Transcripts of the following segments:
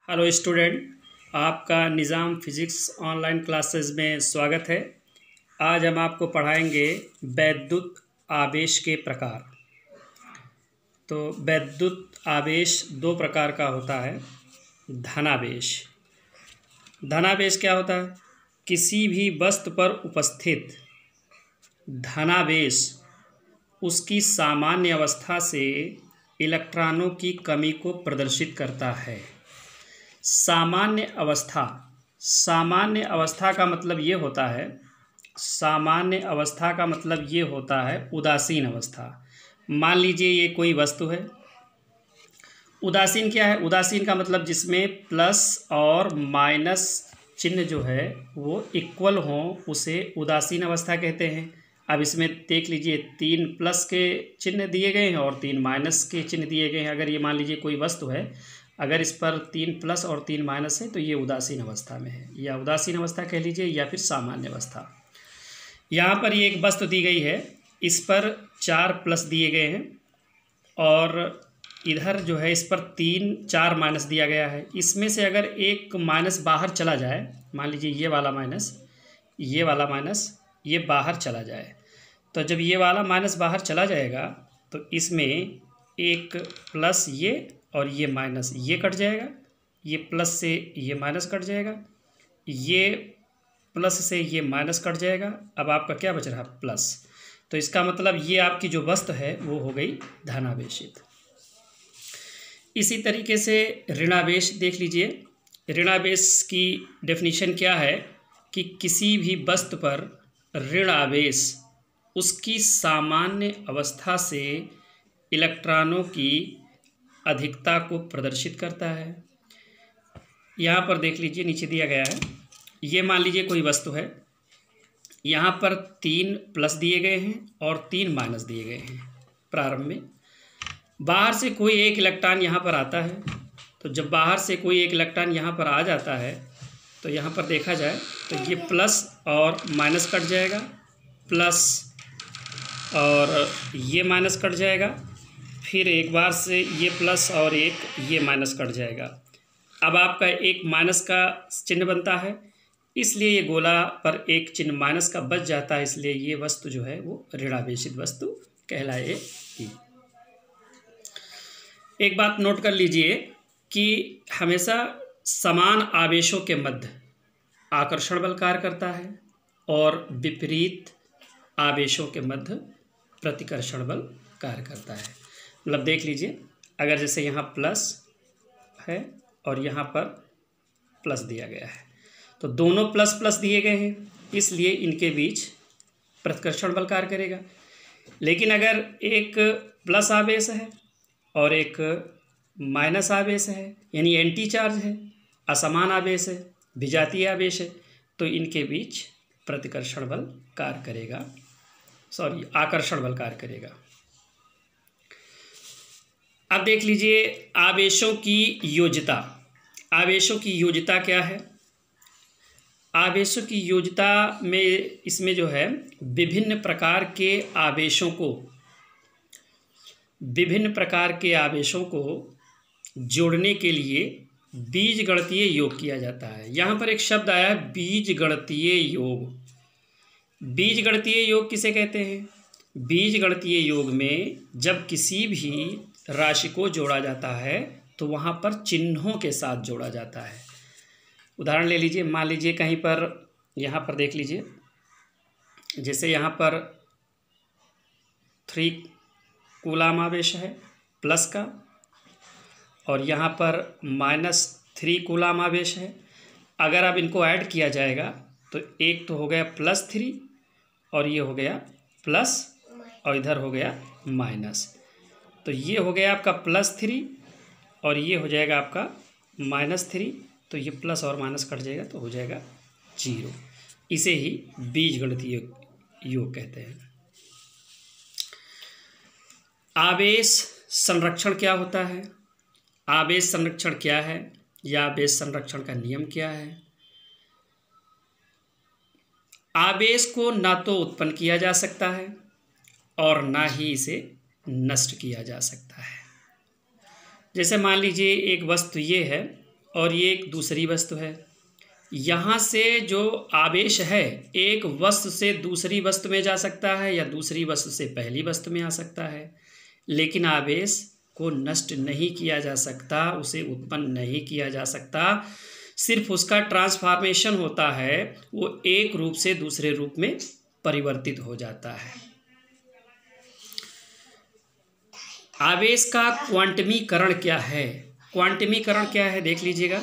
Hello student, आपका निज़ाम physics online classes में स्वागत है। आज हम आपको पढ़ाएंगे वैद्युत आवेश के प्रकार। तो वैद्युत आवेश दो प्रकार का होता है। धनावेश। धनावेश क्या होता है? किसी भी वस्तु पर उपस्थित धनावेश उसकी सामान्य अवस्था से इलेक्ट्रॉनों की कमी को प्रदर्शित करता है। सामान्य अवस्था का मतलब ये होता है, सामान्य अवस्था का मतलब ये होता है उदासीन अवस्था। मान लीजिए ये कोई वस्तु है। उदासीन क्या है? उदासीन का मतलब जिसमें प्लस और माइनस चिन्ह जो है वो इक्वल हों, उसे उदासीन अवस्था कहते हैं। अब इसमें देख लीजिए 3 प्लस के चिन्ह दिए गए हैं और 3 माइनस के चिन्ह दिए गए हैं। अगर ये मान लीजिए कोई वस्तु है, अगर इस पर 3 प्लस और 3 माइनस है तो ये उदासीन अवस्था में है, या उदासीन अवस्था कह लीजिए या फिर सामान्य अवस्था। यहाँ पर ये एक वस्तु दी गई है, इस पर 4 प्लस दिए गए हैं और इधर जो है इस पर 4 माइनस दिया गया है। इसमें से अगर एक माइनस बाहर चला जाए, मान लीजिए ये वाला माइनस, ये बाहर चला जाए, तो जब ये वाला माइनस बाहर चला जाएगा तो इसमें एक प्लस ये और ये माइनस ये कट जाएगा, ये प्लस से ये माइनस कट जाएगा, ये प्लस से ये माइनस कट जाएगा। अब आपका क्या बच रहा? प्लस। तो इसका मतलब ये आपकी जो वस्तु है वो हो गई धनावेशित। इसी तरीके से ऋणावेश देख लीजिए। ऋणावेश की डेफिनेशन क्या है कि किसी भी वस्तु पर ऋण आवेश उसकी सामान्य अवस्था से इलेक्ट्रॉनों की अधिकता को प्रदर्शित करता है। यहाँ पर देख लीजिए, नीचे दिया गया है, ये मान लीजिए कोई वस्तु है, यहाँ पर 3 प्लस दिए गए हैं और 3 माइनस दिए गए हैं। प्रारंभ में बाहर से कोई एक इलेक्ट्रॉन यहाँ पर आता है, तो जब बाहर से कोई एक इलेक्ट्रॉन यहाँ पर आ जाता है तो यहाँ पर देखा जाए तो ये प्लस और माइनस कट जाएगा, प्लस और ये माइनस कट जाएगा, फिर एक बार से ये प्लस और एक ये माइनस कट जाएगा। अब आपका एक माइनस का चिन्ह बनता है, इसलिए ये गोला पर एक चिन्ह माइनस का बच जाता है, इसलिए ये वस्तु जो है वो ऋणावेशित वस्तु कहलाएगी। एक बात नोट कर लीजिए कि हमेशा समान आवेशों के मध्य आकर्षण बल कार्य करता है और विपरीत आवेशों के मध्य प्रतिकर्षण बल कार्य करता है। मतलब देख लीजिए, अगर जैसे यहाँ प्लस है और यहाँ पर प्लस दिया गया है, तो दोनों प्लस प्लस दिए गए हैं, इसलिए इनके बीच प्रतिकर्षण बल कार्य करेगा। लेकिन अगर एक प्लस आवेश है और एक माइनस आवेश है, यानी एंटी चार्ज है, असमान आवेश है, विजातीय आवेश है, तो इनके बीच प्रतिकर्षण बल कार्य करेगा, आकर्षण बल कार्य करेगा। अब देख लीजिए आवेशों की योज्यता। आवेशों की योज्यता क्या है? आवेशों की योज्यता में इसमें जो है विभिन्न प्रकार के आवेशों को जोड़ने के लिए बीजगणितीय योग किया जाता है। यहाँ पर एक शब्द आया है बीजगणितीय योग। बीजगणितीय योग किसे कहते हैं? बीजगणितीय योग में जब किसी भी राशि को जोड़ा जाता है तो वहाँ पर चिन्हों के साथ जोड़ा जाता है। उदाहरण ले लीजिए, मान लीजिए कहीं पर, यहाँ पर देख लीजिए, जैसे यहाँ पर 3 कूलाम आवेश है प्लस का, और यहाँ पर -3 कूलाम आवेश है। अगर अब इनको ऐड किया जाएगा तो एक तो हो गया +3 और ये हो गया प्लस और इधर हो गया माइनस, तो ये हो गया आपका +3 और ये हो जाएगा आपका -3, तो ये प्लस और माइनस कट जाएगा तो हो जाएगा 0। इसे ही बीजगणितीय योग कहते हैं। आवेश संरक्षण क्या होता है? आवेश संरक्षण क्या है या आवेश संरक्षण का नियम क्या है? आवेश को ना तो उत्पन्न किया जा सकता है और ना ही इसे नष्ट किया जा सकता है। जैसे मान लीजिए एक वस्तु ये है और ये एक दूसरी वस्तु है। यहाँ से जो आवेश है एक वस्तु से दूसरी वस्तु में जा सकता है या दूसरी वस्तु से पहली वस्तु में आ सकता है, लेकिन आवेश को नष्ट नहीं किया जा सकता, उसे उत्पन्न नहीं किया जा सकता। सिर्फ उसका ट्रांसफॉर्मेशन होता है, वो एक रूप से दूसरे रूप में परिवर्तित हो जाता है। आवेश का क्वांटमीकरण क्या है? क्वांटमीकरण क्या है देख लीजिएगा।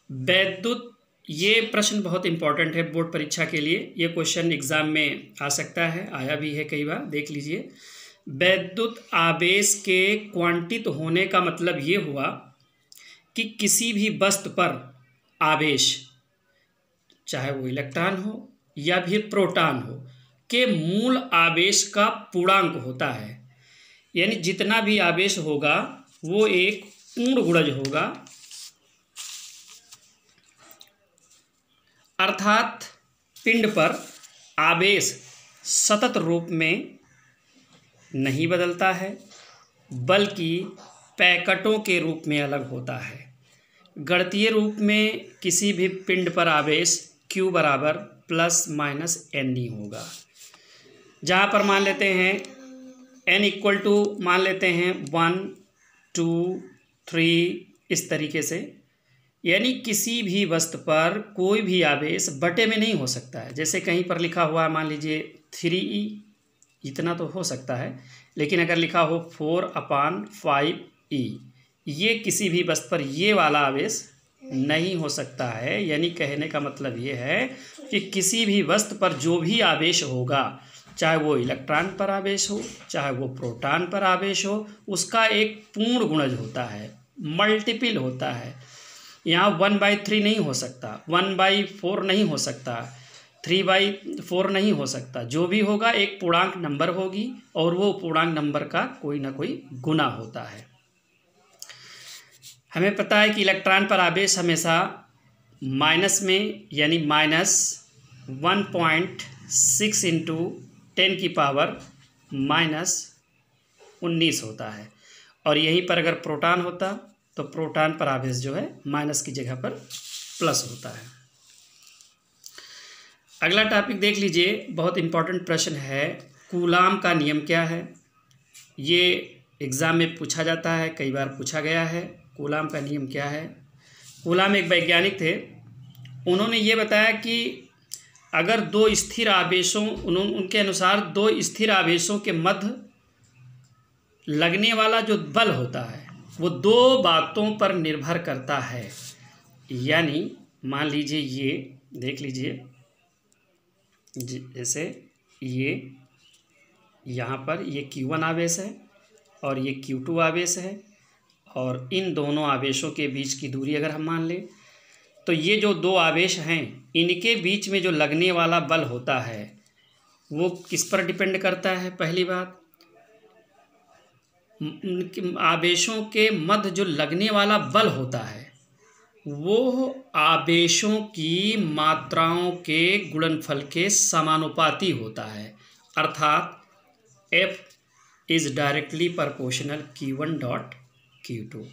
वैद्युत, ये प्रश्न बहुत इंपॉर्टेंट है बोर्ड परीक्षा के लिए, ये क्वेश्चन एग्जाम में आ सकता है, आया भी है कई बार, देख लीजिए। वैद्युत आवेश के क्वांटित होने का मतलब ये हुआ कि किसी भी वस्तु पर आवेश, चाहे वो इलेक्ट्रॉन हो या फिर प्रोटॉन हो, के मूल आवेश का पूर्णांक होता है। यानी जितना भी आवेश होगा वो एक पूर्ण गुणज होगा, अर्थात पिंड पर आवेश सतत रूप में नहीं बदलता है, बल्कि पैकेटों के रूप में अलग होता है। गणितीय रूप में किसी भी पिंड पर आवेश Q बराबर प्लस माइनस NE होगा, जहाँ पर मान लेते हैं N इक्वल टू मान लेते हैं 1, 2, 3 इस तरीके से। यानी किसी भी वस्तु पर कोई भी आवेश बटे में नहीं हो सकता है। जैसे कहीं पर लिखा हुआ है मान लीजिए 3E, इतना तो हो सकता है, लेकिन अगर लिखा हो 4/5E, ये किसी भी वस्तु पर ये वाला आवेश नहीं हो सकता है। यानी कहने का मतलब ये है कि किसी भी वस्तु पर जो भी आवेश होगा, चाहे वो इलेक्ट्रॉन पर आवेश हो, चाहे वो प्रोटॉन पर आवेश हो, उसका एक पूर्ण गुणज होता है, मल्टीपल होता है। यहाँ 1/3 नहीं हो सकता, 1/4 नहीं हो सकता, 3/4 नहीं हो सकता। जो भी होगा एक पूर्णांक नंबर होगी और वो पूर्णांक नंबर का कोई ना कोई गुना होता है। हमें पता है कि इलेक्ट्रॉन पर आवेश हमेशा माइनस में, यानी -1.6 इंटू 10⁻⁻19 होता है। और यहीं पर अगर प्रोटॉन होता तो प्रोटॉन पर आवेश जो है माइनस की जगह पर प्लस होता है। अगला टॉपिक देख लीजिए, बहुत इंपॉर्टेंट प्रश्न है, कूलाम का नियम क्या है? ये एग्ज़ाम में पूछा जाता है, कई बार पूछा गया है। कूलाम का नियम क्या है? कूलाम एक वैज्ञानिक थे, उन्होंने ये बताया कि अगर दो स्थिर आवेशों, उनके अनुसार दो स्थिर आवेशों के मध्य लगने वाला जो बल होता है वो दो बातों पर निर्भर करता है। यानी मान लीजिए ये देख लीजिए, जैसे ये यहाँ पर ये Q1 आवेश है और ये Q2 आवेश है, और इन दोनों आवेशों के बीच की दूरी अगर हम मान लें तो ये जो दो आवेश हैं इनके बीच में जो लगने वाला बल होता है वो किस पर डिपेंड करता है? पहली बात, आवेशों के मध्य जो लगने वाला बल होता है वो आवेशों की मात्राओं के गुणनफल के समानुपाती होता है, अर्थात F is directly proportional Q1.Q2।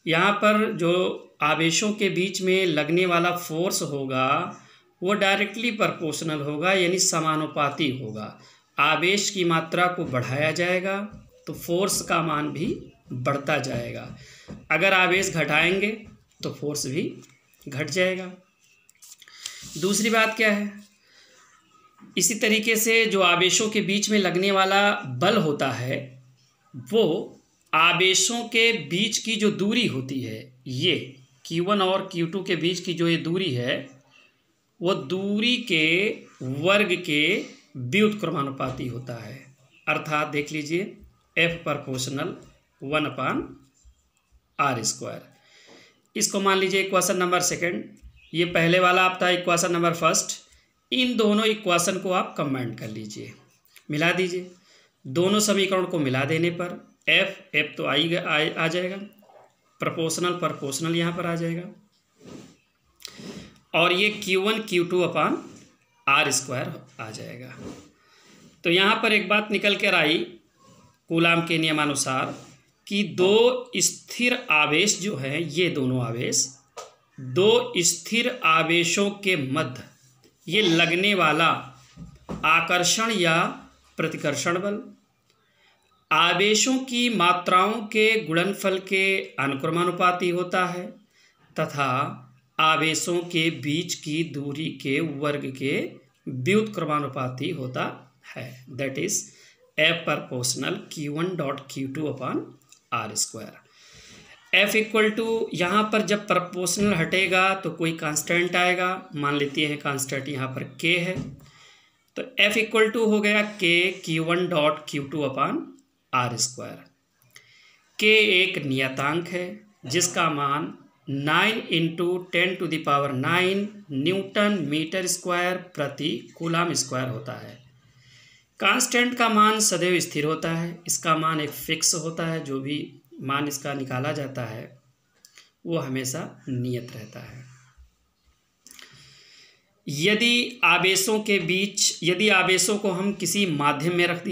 यहाँ पर जो आवेशों के बीच में लगने वाला फोर्स होगा वो डायरेक्टली प्रोपोर्शनल होगा, यानी समानुपाती होगा। आवेश की मात्रा को बढ़ाया जाएगा तो फोर्स का मान भी बढ़ता जाएगा, अगर आवेश घटाएंगे तो फोर्स भी घट जाएगा। दूसरी बात क्या है? इसी तरीके से जो आवेशों के बीच में लगने वाला बल होता है वो आवेशों के बीच की जो दूरी होती है, ये Q1 और Q2 के बीच की जो ये दूरी है वो दूरी के वर्ग के व्युत्क्रमानुपाती होता है, अर्थात देख लीजिए F प्रोपोर्शनल 1/r²। इसको मान लीजिए इक्वेशन नंबर सेकंड, ये पहले वाला आपका इक्वेशन नंबर फर्स्ट। इन दोनों इक्वेशन को आप कंबाइन कर लीजिए, मिला दीजिए। दोनों समीकरण को मिला देने पर F तो आ जाएगा, प्रोपोर्शनल यहाँ पर आ जाएगा, और ये Q1 Q2/r² आ जाएगा। तो यहाँ पर एक बात निकल कर आई कूलाम के नियमानुसार कि दो स्थिर आवेश जो है, ये दोनों आवेश दो स्थिर आवेशों के मध्य ये लगने वाला आकर्षण या प्रतिकर्षण बल आवेशों की मात्राओं के गुणनफल के अनुक्रमानुपाती होता है तथा आवेशों के बीच की दूरी के वर्ग के व्युत्क्रमानुपाती होता है। That is F proportional Q1.Q2/r²। F equal to, यहाँ पर जब प्रोपोर्शनल हटेगा तो कोई कांस्टेंट आएगा, मान लेते हैं कांस्टेंट यहाँ पर K है, तो F इक्वल टू हो गया K Q1.Q2/r²। K एक नियतांक है जिसका मान 9 × 10⁹ न्यूटन मीटर स्क्वायर प्रति कूलाम स्क्वायर होता है। कांस्टेंट का मान सदैव स्थिर होता है, इसका मान एक फिक्स होता है, जो भी मान इसका निकाला जाता है वो हमेशा नियत रहता है। यदि आवेशों को हम किसी माध्यम में रख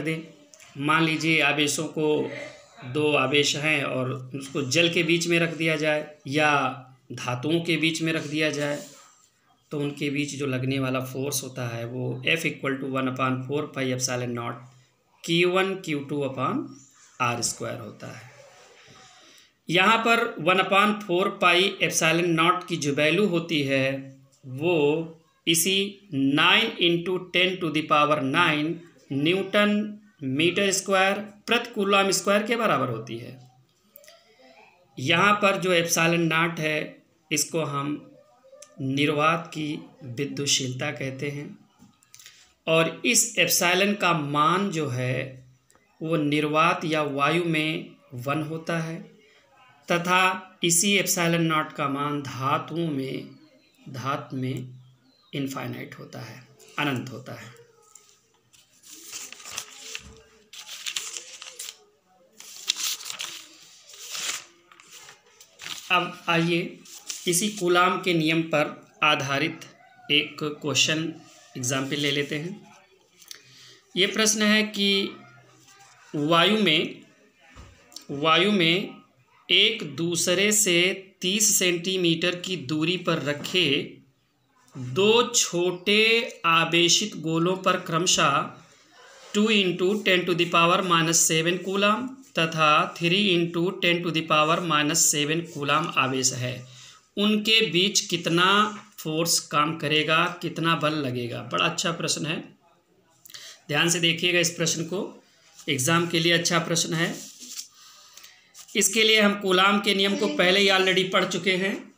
दें, मान लीजिए आवेशों को दो आवेश हैं और उसको जल के बीच में रख दिया जाए या धातुओं के बीच में रख दिया जाए, तो उनके बीच जो लगने वाला फोर्स होता है वो F इक्वल टू 1/4πε0 Q1Q2/r² होता है। यहाँ पर 1/4πε0 की जो वैल्यू होती है वो इसी 9 × 10⁹ न्यूटन मीटर स्क्वायर प्रति कूलाम स्क्वायर के बराबर होती है। यहाँ पर जो ε0 है इसको हम निर्वात की विद्युतशीलता कहते हैं और इस एप्सिलॉन का मान जो है वो निर्वात या वायु में 1 होता है तथा इसी ε0 का मान धातु में इनफाइनाइट होता है, अनंत होता है। अब आइए इसी कूलाम के नियम पर आधारित एक क्वेश्चन एग्जाम्पल ले लेते हैं। ये प्रश्न है कि वायु में एक दूसरे से 30 सेंटीमीटर की दूरी पर रखे दो छोटे आवेशित गोलों पर क्रमशः 2 × 10⁻⁷ कूलाम तथा 3 × 10⁻⁷ कूलाम आवेश है, उनके बीच कितना फोर्स काम करेगा, कितना बल लगेगा। बड़ा अच्छा प्रश्न है, ध्यान से देखिएगा इस प्रश्न को, एग्जाम के लिए अच्छा प्रश्न है। इसके लिए हम कूलाम के नियम को पहले ही ऑलरेडी पढ़ चुके हैं।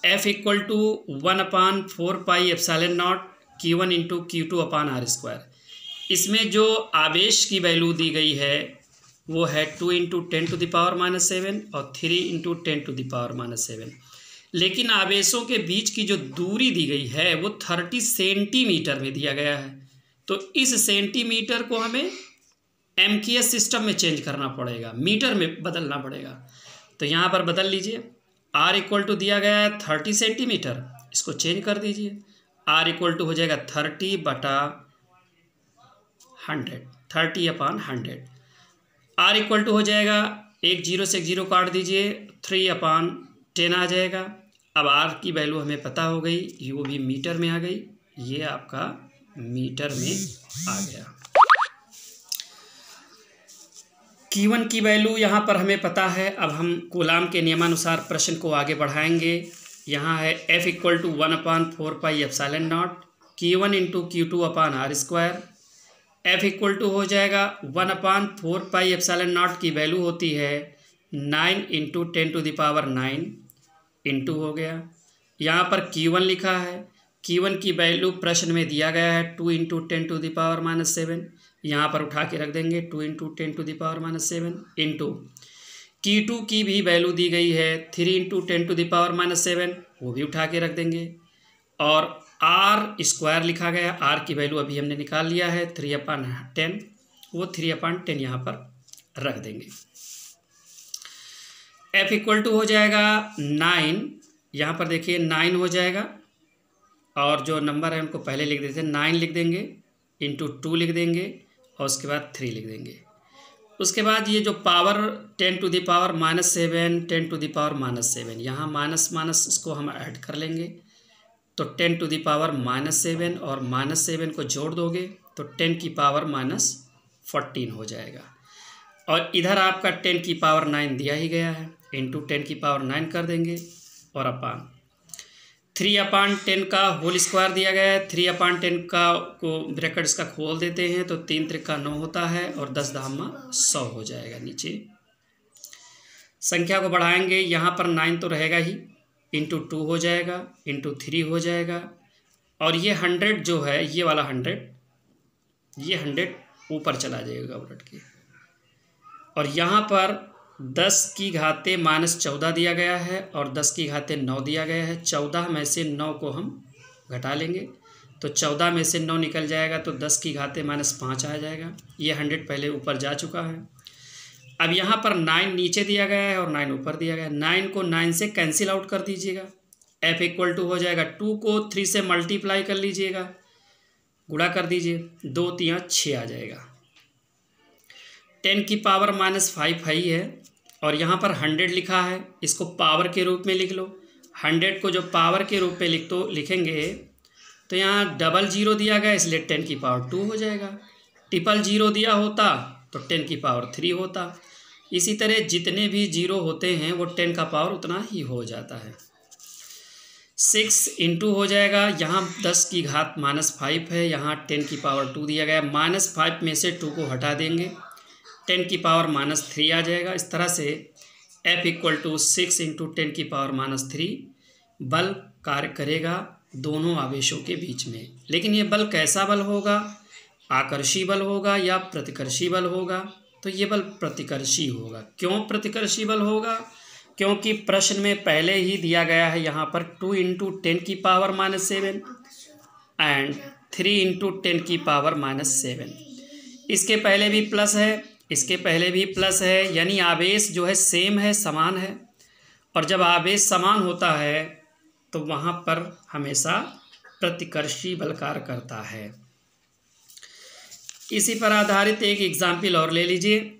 F equal to 1/4πε0 Q1 × Q2/r²। इसमें जो आवेश की वैल्यू दी गई है वो है 2 × 10⁻⁷ और 3 × 10⁻⁷। लेकिन आवेशों के बीच की जो दूरी दी गई है वो 30 सेंटीमीटर में दिया गया है, तो इस सेंटीमीटर को हमें MKS सिस्टम में चेंज करना पड़ेगा, मीटर में बदलना पड़ेगा। तो यहाँ पर बदल लीजिए, R इक्वल टू दिया गया है 30 सेंटीमीटर, इसको चेंज कर दीजिए, R इक्वल टू हो जाएगा 30/100 R इक्वल टू हो जाएगा, एक जीरो से एक जीरो काट दीजिए, 3/10 आ जाएगा। अब R की वैल्यू हमें पता हो गई, वो भी मीटर में आ गई, ये आपका मीटर में आ गया। Q1 की वैल्यू यहाँ पर हमें पता है। अब हम कूलाम के नियमानुसार प्रश्न को आगे बढ़ाएंगे। यहाँ है F equal to 1/4πε0 Q1 × Q2/r²। F equal to हो जाएगा 1/4πε0 की वैल्यू होती है 9 × 10⁹ इंटू हो गया। यहाँ पर Q1 लिखा है, Q1 की वैल्यू प्रश्न में दिया गया है 2 × 10⁻⁷, यहाँ पर उठा के रख देंगे 2 × 10⁻⁷ इंटू Q2 की भी वैल्यू दी गई है 3 × 10⁻⁷, वो भी उठा के रख देंगे और R² लिखा गया, R की वैल्यू अभी हमने निकाल लिया है 3/10, वो 3/10 यहाँ पर रख देंगे। F इक्वल टू हो जाएगा 9, यहाँ पर देखिए 9 हो जाएगा और जो नंबर है उनको पहले लिख देते हैं, 9 लिख देंगे इंटू 2 लिख देंगे और उसके बाद 3 लिख देंगे। उसके बाद ये जो पावर 10⁻⁻7 10⁻⁻7, यहाँ माइनस माइनस इसको हम ऐड कर लेंगे, तो 10⁻⁻7 और -7 को जोड़ दोगे तो 10⁻14 हो जाएगा। और इधर आपका 10⁹ दिया ही गया है, इंटू 10⁹ कर देंगे और अपान 3/10 का होल स्क्वायर दिया गया है। 3/10 का को ब्रैकेट इसका खोल देते हैं तो 3 त्रिका 9 होता है और 10 धामा 100 हो जाएगा। नीचे संख्या को बढ़ाएंगे, यहाँ पर 9 तो रहेगा ही, इंटू 2 हो जाएगा, इंटू 3 हो जाएगा, और ये 100 जो है ये वाला 100, ये 100 ऊपर चला जाएगा उलट के, और यहाँ पर 10⁻14 दिया गया है और 10⁻9 दिया गया है। 14 में से 9 को हम घटा लेंगे तो 14 में से 9 निकल जाएगा तो 10⁻5 आ जाएगा। ये 100 पहले ऊपर जा चुका है। अब यहाँ पर 9 नीचे दिया गया है और 9 ऊपर दिया गया है। 9 को 9 से कैंसिल आउट कर दीजिएगा, F = हो जाएगा 2 को 3 से मल्टीप्लाई कर लीजिएगा, गुणा कर दीजिए, 2 3 6 आ जाएगा। 10⁻⁻5 है ही है, और यहाँ पर 100 लिखा है, इसको पावर के रूप में लिख लो। 100 को जो पावर के रूप में लिखेंगे तो यहाँ 00 दिया गया इसलिए 10⁻2 हो जाएगा। 000 दिया होता तो 10⁻3 होता। इसी तरह जितने भी जीरो होते हैं वो 10 का पावर उतना ही हो जाता है। 6 इंटू हो जाएगा, यहाँ 10⁻5 है, यहाँ 10⁻2 दिया गया। -5 में से 2 को हटा देंगे, 10⁻3 आ जाएगा। इस तरह से F = 6 इंटू 10⁻3 बल कार्य करेगा दोनों आवेशों के बीच में। लेकिन ये बल कैसा बल होगा, आकर्षी बल होगा या प्रतिकर्षी बल होगा? तो ये बल प्रतिकर्षी होगा। क्यों प्रतिकर्षी बल होगा? क्योंकि प्रश्न में पहले ही दिया गया है यहाँ पर 2 इंटू 10⁻7 एंड 3 इंटू 10⁻7। इसके पहले भी प्लस है, इसके पहले भी प्लस है, यानी आवेश जो है सेम है, समान है। और जब आवेश समान होता है तो वहाँ पर हमेशा प्रतिकर्षी बल कार्य करता है। इसी पर आधारित एक एग्जाम्पल और ले लीजिए।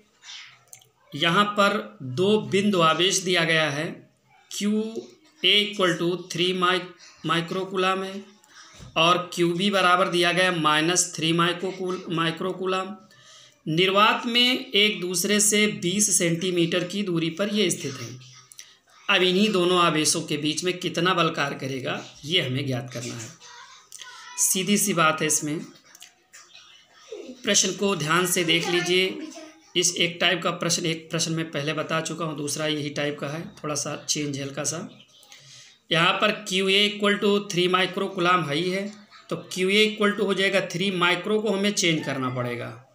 यहाँ पर 2 बिंदु आवेश दिया गया है, QA = 3 माइक्रोकूलम है और QB बराबर दिया गया -3 माइक्रोकूलम। निर्वात में एक दूसरे से 20 सेंटीमीटर की दूरी पर ये स्थित हैं। अब इन्हीं दोनों आवेशों के बीच में कितना बल कार्य करेगा ये हमें ज्ञात करना है। सीधी सी बात है। इसमें प्रश्न को ध्यान से देख लीजिए। इस एक टाइप का प्रश्न, एक प्रश्न में पहले बता चुका हूँ, दूसरा यही टाइप का है, थोड़ा सा चेंज हल्का सा। यहाँ पर QA = 3 माइक्रोकूलम ही है, तो QA = हो जाएगा 3 माइक्रो को हमें चेंज करना पड़ेगा।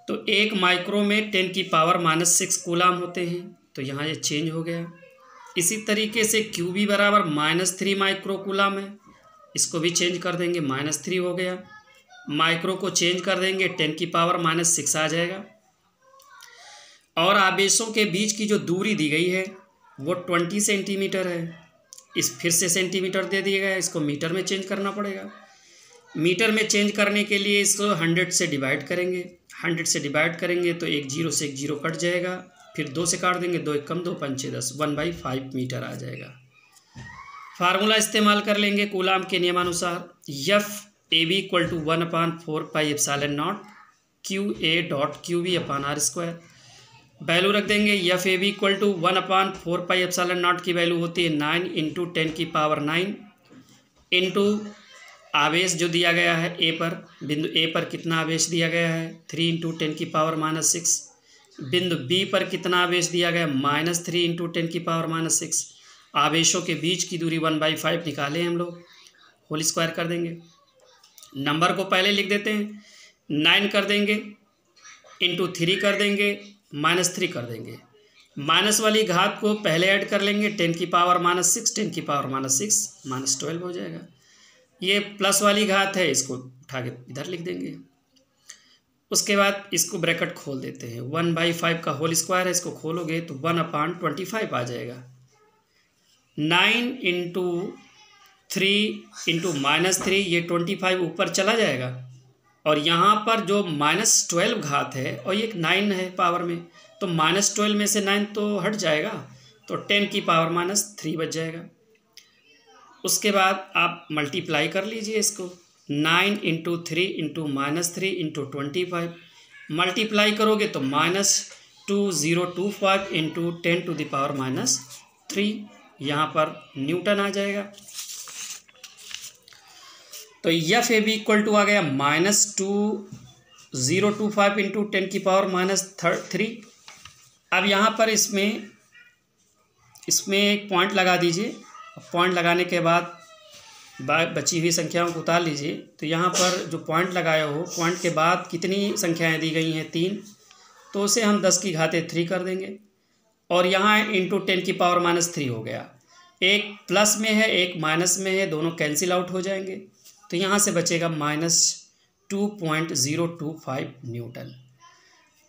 तो 1 माइक्रो में 10⁻6 कूलम होते हैं, तो यहाँ ये चेंज हो गया। इसी तरीके से QB बराबर -3 माइक्रोकूलम है, इसको भी चेंज कर देंगे, -3 हो गया। माइक्रो को चेंज कर देंगे, 10⁻6 आ जाएगा। और आवेशों के बीच की जो दूरी दी गई है वो 20 सेंटीमीटर है। इस फिर से सेंटीमीटर दे दिया गया है, इसको मीटर में चेंज करना पड़ेगा। मीटर में चेंज करने के लिए इसको 100 से डिवाइड करेंगे। 100 से डिवाइड करेंगे तो 1 0 से 1 0 कट जाएगा, फिर 2 से काट देंगे, 2 1 2 5 6 10, 1/5 मीटर आ जाएगा। फार्मूला इस्तेमाल कर लेंगे कूलाम के नियमानुसार। FAB = 1/4πε0 QA.QB/r²। वैल्यू रख देंगे। FAB = 1/4πε0 की वैल्यू होती है 9 इंटू 10⁹9 इंटू आवेश जो दिया गया है A पर, बिंदु A पर कितना आवेश दिया गया है 3 इंटू 10⁻6। बिंदु B पर कितना आवेश दिया गया -3 इंटू 10⁻6। आवेशों के बीच की दूरी 1/5 निकालें हम लोग, होल स्क्वायर कर देंगे। नंबर को पहले लिख देते हैं, 9 कर देंगे, इंटू 3 कर देंगे, -3 कर देंगे। माइनस वाली घात को पहले ऐड कर लेंगे, 10⁻6 10⁻6 -12 हो जाएगा। ये प्लस वाली घात है, इसको उठा के इधर लिख देंगे। उसके बाद इसको ब्रैकेट खोल देते हैं, 1/5 का होल स्क्वायर है, इसको खोलोगे तो 1/25 आ जाएगा। 9 इंटू 3 इंटू -3, ये 25 ऊपर चला जाएगा और यहाँ पर जो -12 घात है और ये 9 है पावर में, तो -12 में से 9 तो हट जाएगा, तो 10⁻³ बच जाएगा। उसके बाद आप मल्टीप्लाई कर लीजिए इसको, 9 × 3 × -3 × 25 मल्टीप्लाई करोगे तो -2025 × 10⁻³ यहाँ पर न्यूटन आ जाएगा। तो F A B equal to आ गया -2025 × 10⁻³ अब यहाँ पर इसमें एक पॉइंट लगा दीजिए। पॉइंट लगाने के बाद बची हुई संख्याओं को उतार लीजिए। तो यहाँ पर जो पॉइंट लगाए हो, पॉइंट के बाद कितनी संख्याएं दी गई हैं? 3, तो उसे हम 10⁻³ कर देंगे और यहाँ इंटू 10⁻³ हो गया। एक प्लस में है एक माइनस में है, दोनों कैंसिल आउट हो जाएंगे, तो यहाँ से बचेगा -2.025 न्यूटन।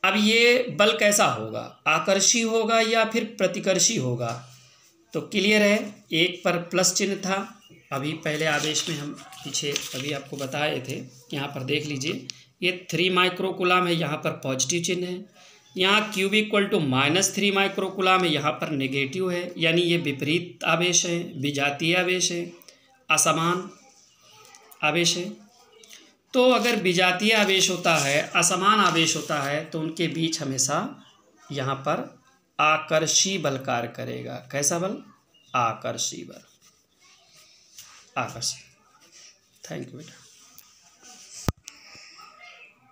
अब ये बल कैसा होगा, आकर्षी होगा या फिर प्रतिकर्षी होगा? तो क्लियर है, एक पर प्लस चिन्ह था, अभी पहले आदेश में हम पीछे अभी आपको बताए थे, यहाँ पर देख लीजिए, ये 3 माइक्रोकुलाम है, यहाँ पर पॉजिटिव चिन्ह है। यहाँ क्यूब इक्वल टू -3 माइक्रोकुलाम है, यहाँ पर नेगेटिव है, यानी ये विपरीत आवेश है, विजातीय आवेश है, असमान आवेश है। तो अगर विजातीय आवेश होता है, असमान आवेश होता है, तो उनके बीच हमेशा यहाँ पर आकर्षी बल कार्य करेगा। कैसा बल? आकर्षी बल। आकर्षी। थैंक यू बेटा।